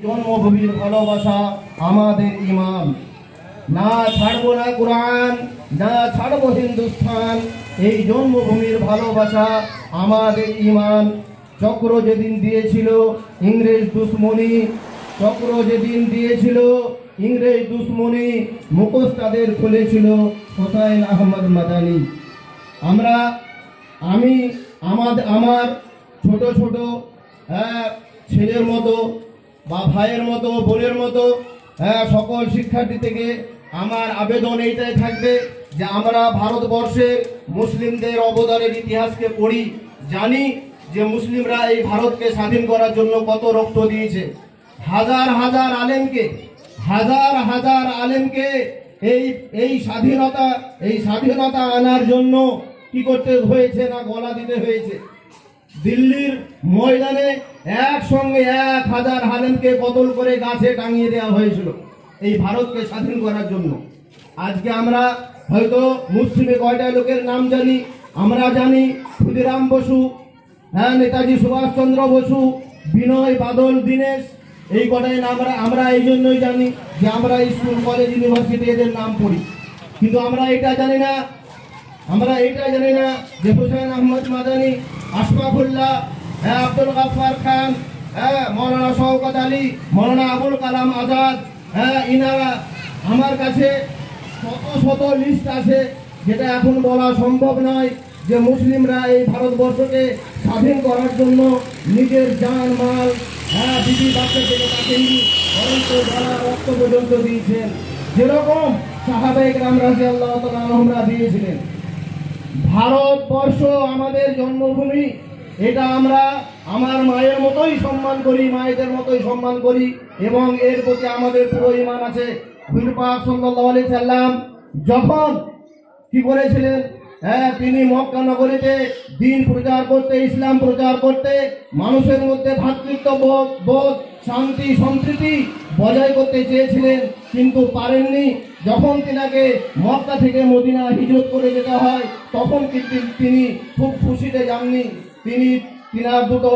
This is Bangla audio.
জন্মভূমির ভালোবাসা আমাদের ঈমান। না ছাড়বো না কুরআন, না ছাড়বো হিন্দুস্তান। এই জন্মভূমির ভালোবাসা আমাদের ঈমান। চক্র যেদিন দিয়েছিল ইংরেজ দুশ্মনী, চক্র যেদিন দিয়েছিল ইংরেজ দুশ্মনী, মুখোশ তাদের খুলেছিল হোসাইন আহমদ মাদানী। আমার ছোট ছোট ছেলের মতো বা ভাইয়ের মতো বোনের মতো সকল শিক্ষার্থী থেকে আমার আবেদন এইটাই থাকবে যে আমরা ভারতবর্ষের মুসলিমদের অবদানের ইতিহাসকে পড়ি, জানি যে মুসলিমরা এই ভারতকে স্বাধীন করার জন্য কত রক্ত দিয়েছে। হাজার হাজার আলেমকে এই স্বাধীনতা আনার জন্য কি করতে হয়েছে না গলা দিতে হয়েছে। দিল্লির ময়দানে একসঙ্গে 1000 আলেমকে কতল করে গাছে টাঙিয়ে দেওয়া হয়েছিল এই ভারতকে স্বাধীন করার জন্য। আজকে আমরা হয়তো মুসলিমে কয়টা লোকের নাম জানি, আমরা জানি ক্ষুদিরাম বসু, নেতাজি সুভাষচন্দ্র বসু, বিনয় বাদল দীনেশ, এই কটাই নাম আমরা এই জন্যই জানি যে আমরা স্কুল কলেজ ইউনিভার্সিটি এদের নাম পড়ি। কিন্তু আমরা এটা জানি না যে হোসেন আহমদ মাদানী, আশফাকুল্লাহ, আব্দুল গাফফার খান, মৌলানা শওকত আলী, মৌলানা আবুল কালাম আজাদ, ইনারা আমার কাছে শত লিস্ট আছে, যেটা এখন বলা সম্ভব নয় যে মুসলিমরা এই ভারতবর্ষকে স্বাধীন করার জন্য নিজের জান মাল বিবি বাচ্চা থেকে কাটেননি, বরঞ্চ যারা রক্ত পর্যন্ত দিয়েছেন, যেরকম সাহাবায়ে কেরাম রাদিয়াল্লাহু তাআলা আনহুমরা দিয়েছিলেন। ভারতবর্ষ আমাদের জন্মভূমি, এটা আমরা আমার মায়ের মতোই সম্মান করি, মায়েদের মতোই সম্মান করি এবং এর প্রতি আমাদের পুরো ঈমান আছে। হুজুর পাক সাল্লাল্লাহু আলাইহি সাল্লাম যখন কি করেছিলেন, তিনি মক্কা নগরীতে দ্বীন প্রচার করতে, ইসলাম প্রচার করতে, মানুষের মধ্যে ভ্রাতৃত্ববোধ, শান্তি সম্প্রীতি বজায় করতে চেয়েছিলেন, কিন্তু পারেননি। যখন তিনাকে মক্কা থেকে মদিনা হিজরত করে যেতে হয়, তখন কিন্তু তিনি খুব খুশিতে যাননি। তিনার দুটো